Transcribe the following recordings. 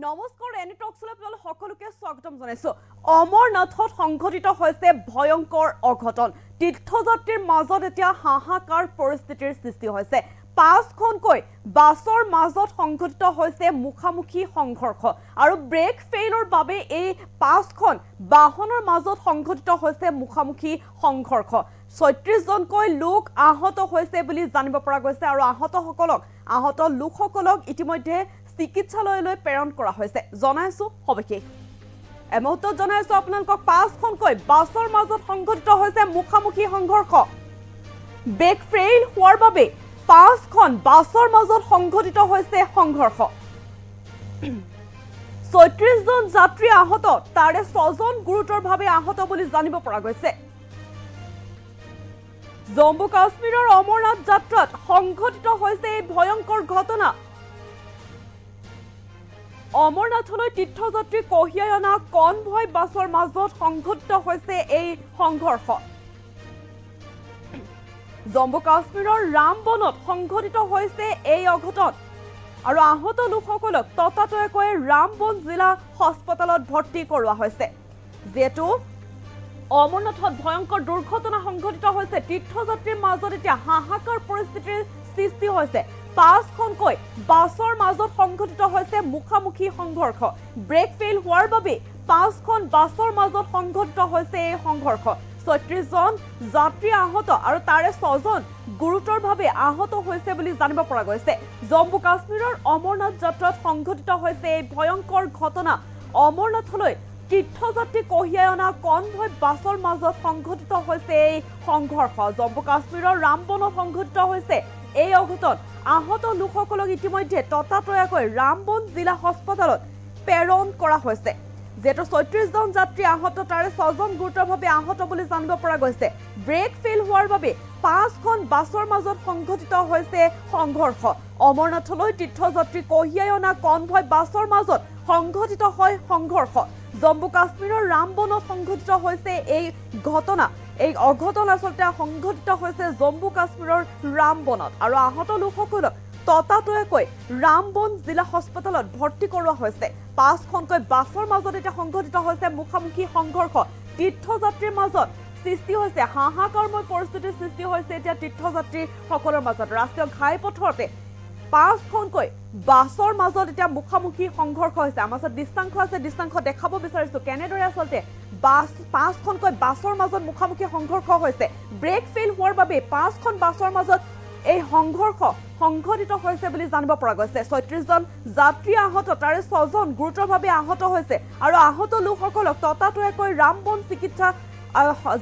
নমস্কাৰ এনি টকছলৈ আপোনালোক সকলোকে স্বাগতম জনাইছো। অমৰনাথত সংঘটিত হৈছে ভয়ংকৰ অঘটন। তীৰ্থযাত্ৰীৰ মাজত এতিয়া হাহাকাৰ পৰিস্থিতিৰ সৃষ্টি হৈছে। 5খনকৈ বাছৰ মাজত সংঘটিত হৈছে মুখামুখি সংঘৰ্ষ আৰু ব্ৰেক ফেইলৰ বাবে এই 5খন বাহনৰ মাজত সংঘটিত হৈছে মুখামুখি সংঘৰ্ষ। ৩৬জনকৈ লোক আহত হৈছে বুলি জানিব পৰা গৈছে আৰু আহত লোকসকলক ইতিমধ্যে চিকিৎসালয়লৈ প্ৰেৰণ কৰা হৈছে। জনাইছো সবিশেষ এই মুহূৰ্তত জনাইছো আপোনালোকক 5খনকৈ বাছৰ মাজত সংঘটিত হৈছে মুখামুখি সংঘৰ্ষ। ব্ৰেক ফেইল হোৱাৰ বাবে 5খন বাছৰ মাজত সংঘটিত হৈছে সংঘৰ্ষ। ৩৬জন যাত্ৰী আহত, তাৰে 6জন গুৰুতৰভাৱে আহত বুলি জানিব পৰা গৈছে। জম্মু কাশ্মীৰৰ অমৰনাথ যাত্ৰাত সংঘটিত হৈছে এই ভয়ংকৰ ঘটনা। অমৰনাথলৈ তীৰ্থযাত্ৰী কঢ়িয়াই অনা কনভয় বাছৰ মাজত সংঘটিত হৈছে এই সংঘৰ্ষ। জম্মু কাশ্মীৰৰ ৰামবনত সংঘটিত হৈছে এই অঘটন আৰু আহত লোকসকলক ততাতৈয়াকৈ ৰামবন জিলা হাস্পতালত ভৰ্তি কৰোৱা হৈছে। যেহেতু অমৰনাথত ভয়ংকৰ দুৰ্ঘটনা সংঘটিত হৈছে, তীৰ্থযাত্ৰীৰ মাজত এতিয়া হাহাকাৰ পৰিস্থিতিৰ সৃষ্টি হৈছে। 5খনকৈ বাছৰ মাজত সংঘটিত হৈছে মুখামুখি সংঘৰ্ষ। ব্ৰেক ফেইল হোৱাৰ বাবে 5খন বাছৰ মাজত সংঘটিত হৈছে এই সংঘৰ্ষ। ৩৬জন যাত্ৰী আহত আৰু তাৰে 6জন গুৰুতৰভাৱে আহত হৈছে বুলি জানিব পৰা গৈছে। জম্মু কাশ্মীৰৰ অমৰনাথ যাত্ৰাত সংঘটিত হৈছে এই ভয়ংকৰ ঘটনা। অমৰনাথলৈ তীৰ্থযাত্ৰী কঢ়িয়াই অনা কনভয় বাছৰ মাজত সংঘটিত হৈছে এই সংঘৰ্ষ। জম্মু কাশ্মীৰৰ ৰামবনত সংঘটিত হৈছে এই অঘটন। আহত লোকসকলক ইতিমধ্যে ততাতৈয়াকৈ ৰামবন জিলা হাস্পতালত প্ৰেৰণ কৰা হৈছে। যেহেতু ৩৬জন যাত্ৰী আহত, তাৰে 6জন গুৰুতৰভাৱে আহত বুলি জানিব পৰা গৈছে। ব্ৰেক ফেইল হোৱাৰ বাবে 5খন বাছৰ মাজত সংঘটিত হৈছে সংঘৰ্ষ। অমৰনাথলৈ তীৰ্থযাত্ৰী কঢ়িয়াই অনা কনভয় বাছৰ মাজত সংঘটিত হয় সংঘৰ্ষ। জম্মু কাশ্মীৰৰ ৰামবনত সংঘটিত হৈছে এই ঘটনা। এই অঘটন আচলতে সংঘটিত হৈছে জম্মু কাশ্মীৰৰ ৰামবনত আৰু আহত লোকসকলক ততাতৈয়াকৈ ৰামবন জিলা হাস্পতালত ভৰ্তি কৰোৱা হৈছে। 5খনকৈ বাছৰ মাজত এতিয়া সংঘটিত হৈছে মুখামুখি সংঘৰ্ষ। তীৰ্থযাত্ৰীৰ মাজত সৃষ্টি হৈছে হাহাকাৰময় পৰিস্থিতিৰ সৃষ্টি হৈছে এতিয়া তীৰ্থযাত্ৰীসকলৰ মাজত। ৰাষ্ট্ৰীয় ঘাইপথতে 5খনকৈ বাছৰ মাজত এতিয়া মুখামুখি সংঘৰ্ষ হৈছে। আমাৰ ওচৰত দৃশ্যাংশ আছে, দৃশ্যাংশ দেখাব বিচাৰিছো কেনেদৰে আচলতে 5খনকৈ বাছৰ মাজত মুখামুখি সংঘৰ্ষ হৈছে। ব্ৰেক ফেইল হোৱাৰ বাবে 5খন বাছৰ মাজত এই সংঘৰ্ষ সংঘটিত হৈছে বুলি জানিব পৰা গৈছে। ৩৬জন যাত্ৰী আহত, তাৰে 6জন গুৰুতৰভাৱে আহত হৈছে আৰু আহত লোকসকলক ততাতৈয়াকৈ ৰামবন চিকিৎসা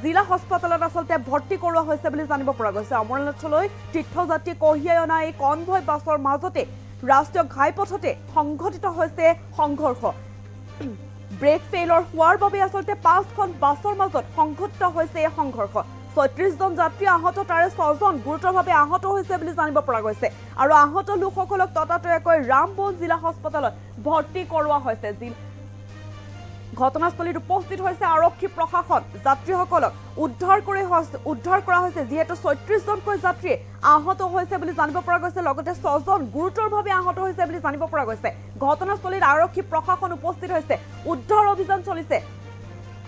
জিলা হাস্পতালত আচলতে ভৰ্তি কৰোৱা হৈছে বুলি জানিব পৰা গৈছে। অমৰনাথলৈ তীৰ্থযাত্ৰী কঢ়িয়াই অনা এই কনভয় বাছৰ মাজতে ৰাষ্ট্ৰীয় ঘাইপথতে সংঘটিত হৈছে সংঘৰ্ষ। ব্ৰেক ফেইলৰ হোৱাৰ বাবে আচলতে 5খন বাছৰ মাজত সংঘটিত হৈছে এই সংঘৰ্ষ। ৩৬জন যাত্ৰী আহত, তাৰে 6জন গুৰুতৰভাৱে আহত হৈছে বুলি জানিব পৰা গৈছে আৰু আহত লোকসকলক ততাতৈয়াকৈ ৰামবন জিলা হাস্পতালত ভৰ্তি কৰোৱা হৈছে। ঘটনাস্থলীত উপস্থিত হৈছে আৰক্ষী প্ৰশাসন। যাত্ৰীসকলক উদ্ধাৰ কৰা হৈছে। যিহেতু ৩৬জনকৈ যাত্ৰী আহত হৈছে বুলি জানিব পৰা গৈছে, লগতে 6জন গুৰুতৰভাৱে আহত হৈছে বুলি জানিব পৰা গৈছে। ঘটনাস্থলীত আৰক্ষী প্ৰশাসন উপস্থিত হৈছে, উদ্ধাৰ অভিযান চলিছে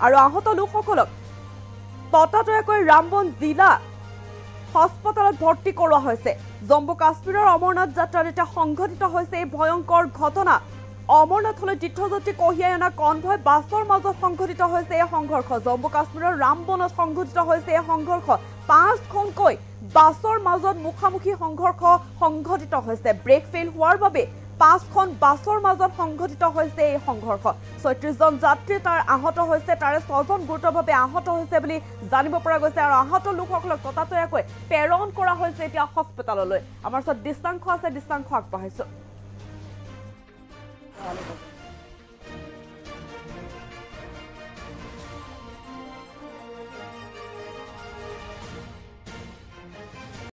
আৰু আহত লোকসকলক ততাতৈয়াকৈ ৰামবন জিলা হাস্পতালত ভৰ্তি কৰোৱা হৈছে। জম্মু কাশ্মীৰৰ অমৰনাথ যাত্ৰাত এতিয়া সংঘটিত হৈছে এই ভয়ংকৰ ঘটনা। অমৰনাথলৈ তীৰ্থযাত্ৰী কঢ়িয়াই অনা কনভয় বাছৰ মাজত সংঘটিত হৈছে এই সংঘৰ্ষ। জম্মু কাশ্মীৰৰ ৰামবনত সংঘটিত হৈছে এই সংঘৰ্ষ। 5খনকৈ বাছৰ মাজত মুখামুখি সংঘৰ্ষ সংঘটিত হৈছে। ব্ৰেক ফেইল হোৱাৰ বাবে 5খন বাছৰ মাজত সংঘটিত হৈছে এই সংঘৰ্ষ। ৩৬জন যাত্ৰী তাৰ আহত হৈছে, তাৰে 6জন গুৰুতৰভাৱে আহত হৈছে বুলি জানিব পৰা গৈছে আৰু আহত লোকসকলক ততাতৈয়াকৈ প্ৰেৰণ কৰা হৈছে এতিয়া হাস্পতাললৈ। আমাৰ ওচৰত দৃশ্যাংশ আছে, দৃশ্যাংশ আগবঢ়াইছো।